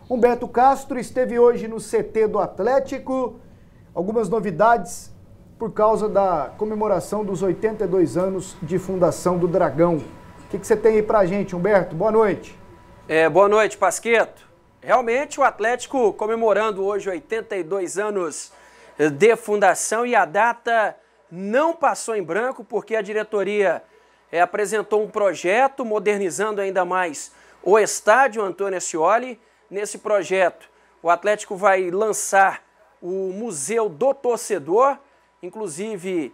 Humberto Castro esteve hoje no CT do Atlético. Algumas novidades por causa da comemoração dos 82 anos de fundação do Dragão. O que você tem aí pra gente, Humberto? Boa noite. Boa noite, Pasqueto. Realmente o Atlético comemorando hoje 82 anos de fundação e a data não passou em branco porque a diretoria apresentou um projeto modernizando ainda mais o estádio Antônio Ascioli. Nesse projeto, o Atlético vai lançar o Museu do Torcedor, inclusive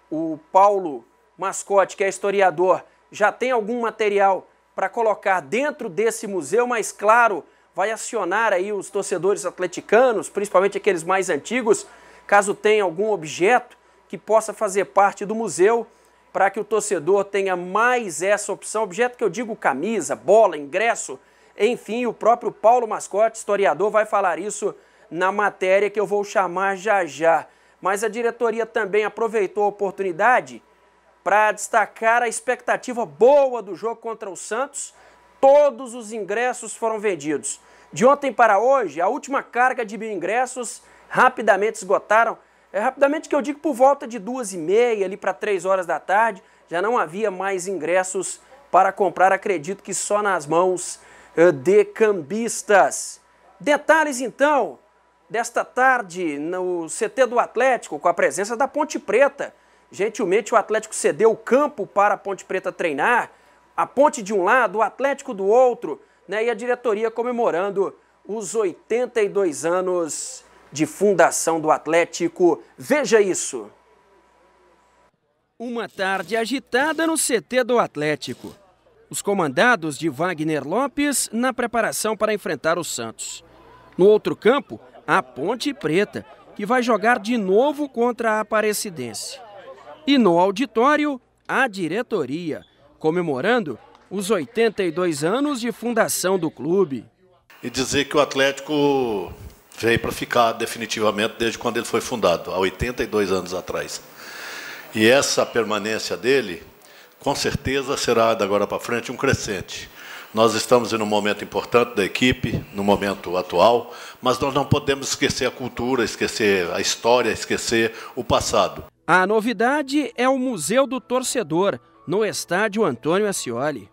o Paulo Mascote, que é historiador, já tem algum material para colocar dentro desse museu, mas claro, vai acionar aí os torcedores atleticanos, principalmente aqueles mais antigos, caso tenha algum objeto que possa fazer parte do museu, para que o torcedor tenha mais essa opção, objeto que eu digo camisa, bola, ingresso, enfim, o próprio Paulo Mascote, historiador, vai falar isso na matéria que eu vou chamar já já. Mas a diretoria também aproveitou a oportunidade para destacar a expectativa boa do jogo contra o Santos. Todos os ingressos foram vendidos. De ontem para hoje, a última carga de 1.000 ingressos rapidamente esgotaram. Rapidamente que eu digo por volta de 2h30, ali para 3 horas da tarde, já não havia mais ingressos para comprar, acredito que só nas mãos de cambistas. Detalhes então desta tarde no CT do Atlético com a presença da Ponte Preta. Gentilmente o Atlético cedeu o campo para a Ponte Preta treinar, a Ponte de um lado, o Atlético do outro, né? E a diretoria comemorando os 82 anos de fundação do Atlético. Veja isso. Uma tarde agitada no CT do Atlético. Os comandados de Wagner Lopes na preparação para enfrentar o Santos. No outro campo, a Ponte Preta, que vai jogar de novo contra a Aparecidense. E no auditório, a diretoria, comemorando os 82 anos de fundação do clube. E dizer que o Atlético veio para ficar definitivamente desde quando ele foi fundado, há 82 anos atrás. E essa permanência dele, com certeza, será, da agora para frente, um crescente. Nós estamos em um momento importante da equipe, no momento atual, mas nós não podemos esquecer a cultura, esquecer a história, esquecer o passado. A novidade é o Museu do Torcedor, no estádio Antônio Ascioli.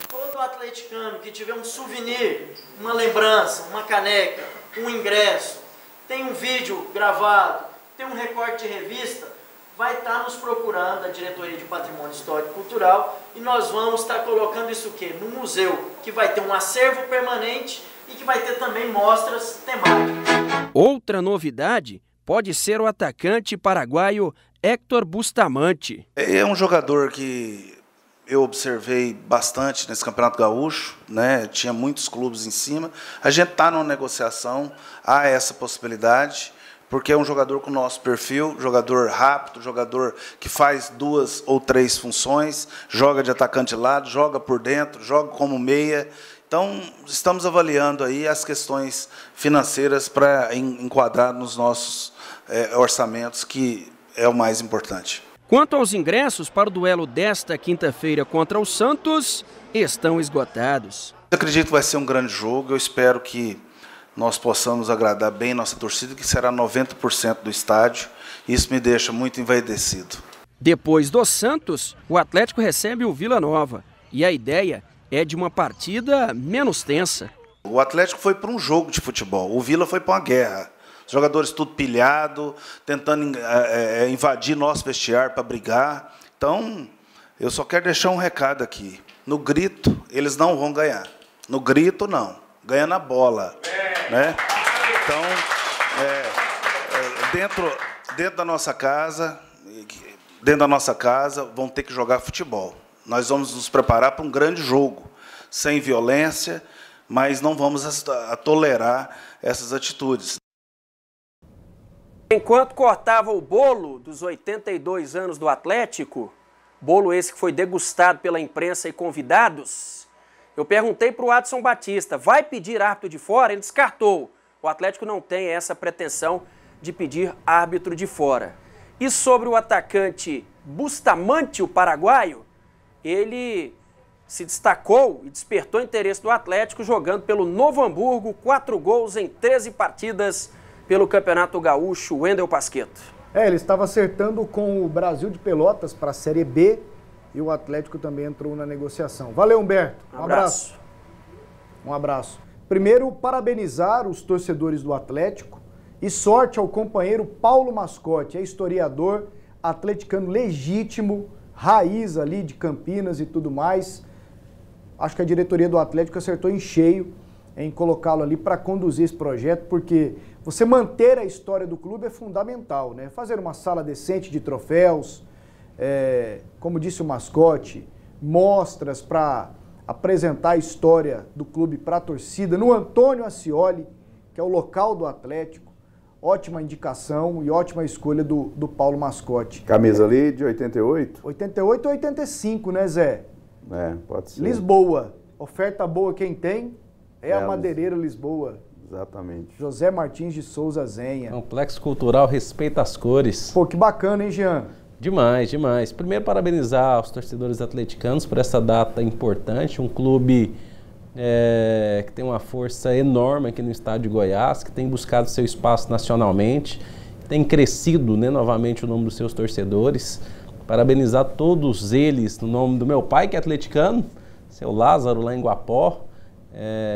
Todo atleticano que tiver um souvenir, uma lembrança, uma caneca, um ingresso, tem um vídeo gravado, tem um recorte de revista, vai estar nos procurando, a Diretoria de Patrimônio Histórico e Cultural, e nós vamos estar colocando isso o quê? No museu, que vai ter um acervo permanente e que vai ter também mostras temáticas. Outra novidade pode ser o atacante paraguaio Héctor Bustamante. É um jogador que eu observei bastante nesse Campeonato Gaúcho, né? Tinha muitos clubes em cima. A gente está numa negociação, há essa possibilidade, porque é um jogador com o nosso perfil, jogador rápido, jogador que faz 2 ou 3 funções, joga de atacante de lado, joga por dentro, joga como meia. Então, estamos avaliando aí as questões financeiras para enquadrar nos nossos orçamentos, que é o mais importante. Quanto aos ingressos para o duelo desta quinta-feira contra o Santos, estão esgotados. Eu acredito que vai ser um grande jogo, eu espero que nós possamos agradar bem nossa torcida, que será 90% do estádio. Isso me deixa muito envaidecido. Depois do Santos, o Atlético recebe o Vila Nova. E a ideia é de uma partida menos tensa. O Atlético foi para um jogo de futebol, o Vila foi para uma guerra. Os jogadores tudo pilhado, tentando invadir nosso vestiário para brigar. Então, eu só quero deixar um recado aqui. No grito, eles não vão ganhar. No grito, não. Ganha na bola. Né? Então, dentro da nossa casa, vão ter que jogar futebol. Nós vamos nos preparar para um grande jogo, sem violência, mas não vamos tolerar essas atitudes. Enquanto cortava o bolo dos 82 anos do Atlético, bolo esse que foi degustado pela imprensa e convidados, eu perguntei para o Adson Batista, vai pedir árbitro de fora? Ele descartou. O Atlético não tem essa pretensão de pedir árbitro de fora. E sobre o atacante Bustamante, o paraguaio, ele se destacou e despertou interesse do Atlético jogando pelo Novo Hamburgo, 4 gols em 13 partidas pelo Campeonato Gaúcho. Wendel Pasquetto. Ele estava acertando com o Brasil de Pelotas para a Série B e o Atlético também entrou na negociação. Valeu, Humberto. Um abraço. Um abraço. Primeiro, parabenizar os torcedores do Atlético e sorte ao companheiro Paulo Mascote, é historiador, atleticano legítimo, raiz ali de Campinas e tudo mais. Acho que a diretoria do Atlético acertou em cheio em colocá-lo ali para conduzir esse projeto, porque você manter a história do clube é fundamental, né? Fazer uma sala decente de troféus, como disse o Mascote, mostras para apresentar a história do clube para a torcida, no Antônio Ascioli, que é o local do Atlético. Ótima indicação e ótima escolha do Paulo Mascote. Camisa ali de 88? 88 ou 85, né, Zé? Pode ser. Lisboa. Oferta boa quem tem é a Madeireira Lisboa. Exatamente. José Martins de Souza Zenha. Complexo Cultural Respeita as Cores. Pô, que bacana, hein, Jean? Demais, demais. Primeiro, parabenizar os torcedores atleticanos por essa data importante. Um clube que tem uma força enorme aqui no estado de Goiás, que tem buscado seu espaço nacionalmente, tem crescido, né, novamente o nome dos seus torcedores. Parabenizar todos eles no nome do meu pai, que é atleticano, seu Lázaro, lá em Guapó,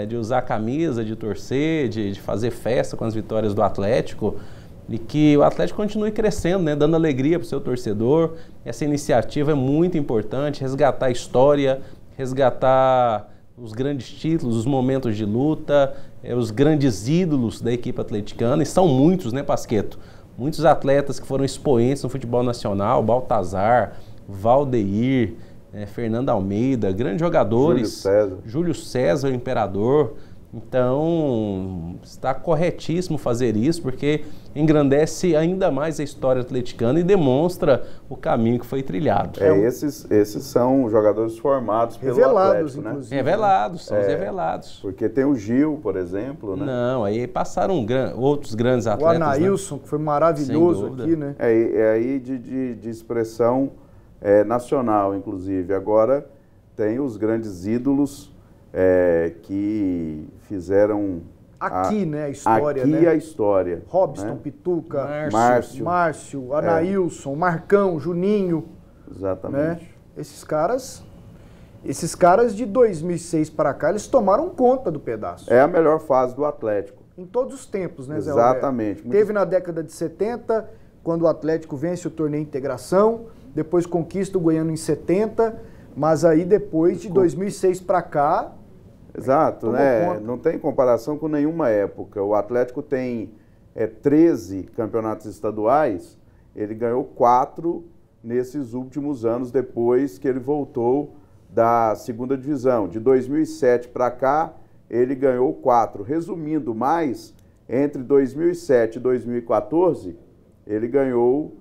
de usar a camisa, de torcer, de fazer festa com as vitórias do Atlético. E que o Atlético continue crescendo, né, dando alegria para o seu torcedor. Essa iniciativa é muito importante, resgatar a história, resgatar os grandes títulos, os momentos de luta, os grandes ídolos da equipe atleticana. E são muitos, né, Pasquetto? Muitos atletas que foram expoentes no futebol nacional, Baltazar, Valdeir, Fernando Almeida, grandes jogadores. Júlio César, o Imperador. Então, está corretíssimo fazer isso, porque engrandece ainda mais a história atleticana e demonstra o caminho que foi trilhado. Esses são jogadores formados pelo revelados, Atlético, inclusive. né? Revelados, são os revelados. Porque tem o Gil, por exemplo, né? Não, aí passaram outros grandes atletas. O Anailson, né? Que foi maravilhoso aqui, né? É aí de expressão nacional, inclusive. Agora tem os grandes ídolos que fizeram aqui, né, a história, aqui né? a história. Robson, né? Pituca, Márcio, Anailson, Marcão, Juninho. Exatamente. Né? Esses caras de 2006 para cá, eles tomaram conta do pedaço. É a melhor fase do Atlético. Em todos os tempos, né, Zé? Exatamente. Teve na década de 70, quando o Atlético vence o torneio Integração, depois conquista o Goiano em 70, mas aí depois de 2006 para cá... Exato, né? Não tem comparação com nenhuma época. O Atlético tem 13 campeonatos estaduais, ele ganhou 4 nesses últimos anos, depois que ele voltou da segunda divisão. De 2007 para cá, ele ganhou 4. Resumindo mais, entre 2007 e 2014, ele ganhou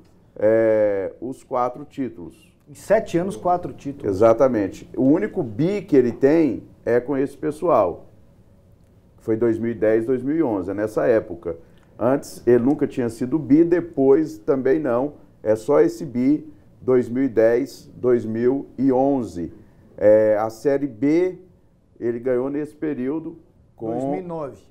os 4 títulos. Em 7 anos, 4 títulos. Exatamente. O único bi que ele tem é com esse pessoal. Foi 2010, 2011, é nessa época. Antes ele nunca tinha sido bi, depois também não. É só esse bi 2010, 2011. A Série B ele ganhou nesse período com... 2009.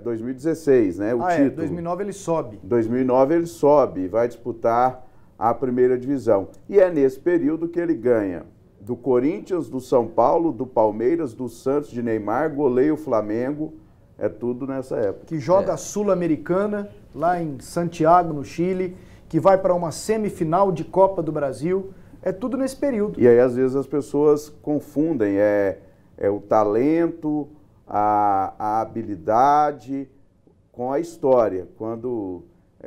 2016, né? O título. 2009 ele sobe. 2009 ele sobe, vai disputar a primeira divisão. E é nesse período que ele ganha do Corinthians, do São Paulo, do Palmeiras, do Santos, de Neymar, goleia o Flamengo, é tudo nessa época. Que joga a Sul-Americana, lá em Santiago, no Chile, que vai para uma semifinal de Copa do Brasil, é tudo nesse período. E aí, às vezes, as pessoas confundem, o talento, a habilidade com a história. Quando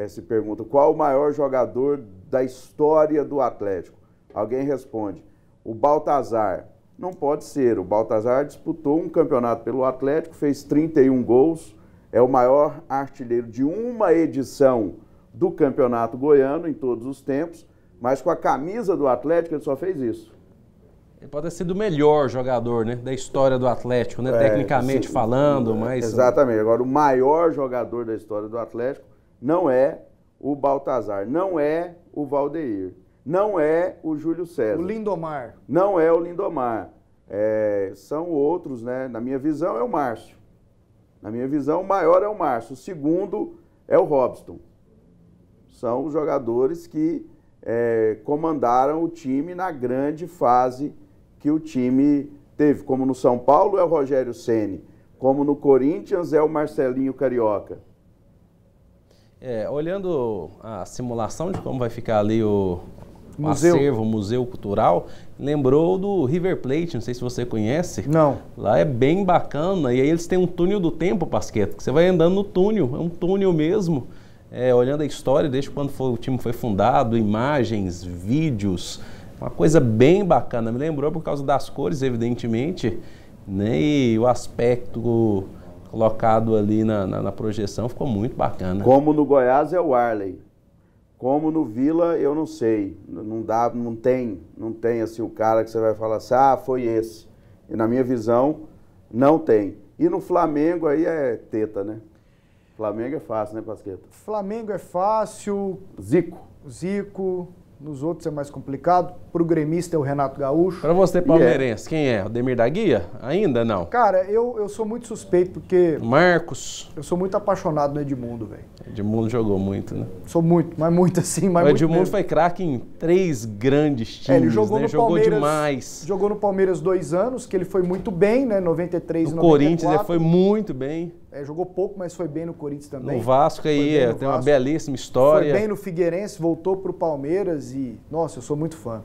se pergunta qual o maior jogador da história do Atlético, alguém responde, o Baltazar. Não pode ser, o Baltazar disputou um campeonato pelo Atlético, fez 31 gols, é o maior artilheiro de uma edição do Campeonato Goiano em todos os tempos, mas com a camisa do Atlético ele só fez isso. Ele pode ter sido o melhor jogador, né, da história do Atlético, né, tecnicamente falando, mas... Exatamente. Agora, o maior jogador da história do Atlético não é o Baltazar, não é o Valdeir, não é o Júlio César. O Lindomar. Não é o Lindomar. são outros, né? Na minha visão é o Márcio. Na minha visão, o maior é o Márcio. O segundo é o Robson. São os jogadores que comandaram o time na grande fase que o time teve. Como no São Paulo é o Rogério Ceni, como no Corinthians é o Marcelinho Carioca. Olhando a simulação de como vai ficar ali o Museu. acervo, o Museu Cultural, lembrou do River Plate, não sei se você conhece. Não. Lá é bem bacana, e aí eles têm um túnel do tempo, Pasquetto, que você vai andando no túnel, é um túnel mesmo, olhando a história desde quando o time foi fundado, imagens, vídeos, uma coisa bem bacana. Me lembrou por causa das cores, evidentemente, né, e o aspecto colocado ali na projeção ficou muito bacana. Como no Goiás é o Arley. Como no Vila, eu não sei. Não tem assim o cara que você vai falar assim, foi esse. E na minha visão, não tem. E no Flamengo aí é teta, né? Flamengo é fácil, né, Pasqueta? Flamengo é fácil. Zico. Nos outros é mais complicado. Pro gremista é o Renato Gaúcho. Para você, palmeirense, quem é? O Demir da Guia? Ainda não? Cara, eu sou muito suspeito porque... Marcos. Eu sou muito apaixonado no Edmundo, velho. Edmundo jogou muito, né? Sou muito, mas muito assim, mas o muito Edmundo mesmo. foi craque em 3 grandes times, ele jogou né? no Palmeiras, demais. Jogou no Palmeiras 2 anos, que ele foi muito bem, né? 93 e 94. No Corinthians ele foi muito bem. Jogou pouco, mas foi bem no Corinthians também. No Vasco aí tem uma belíssima história. Foi bem no Figueirense, voltou pro Palmeiras e... Nossa, eu sou muito fã.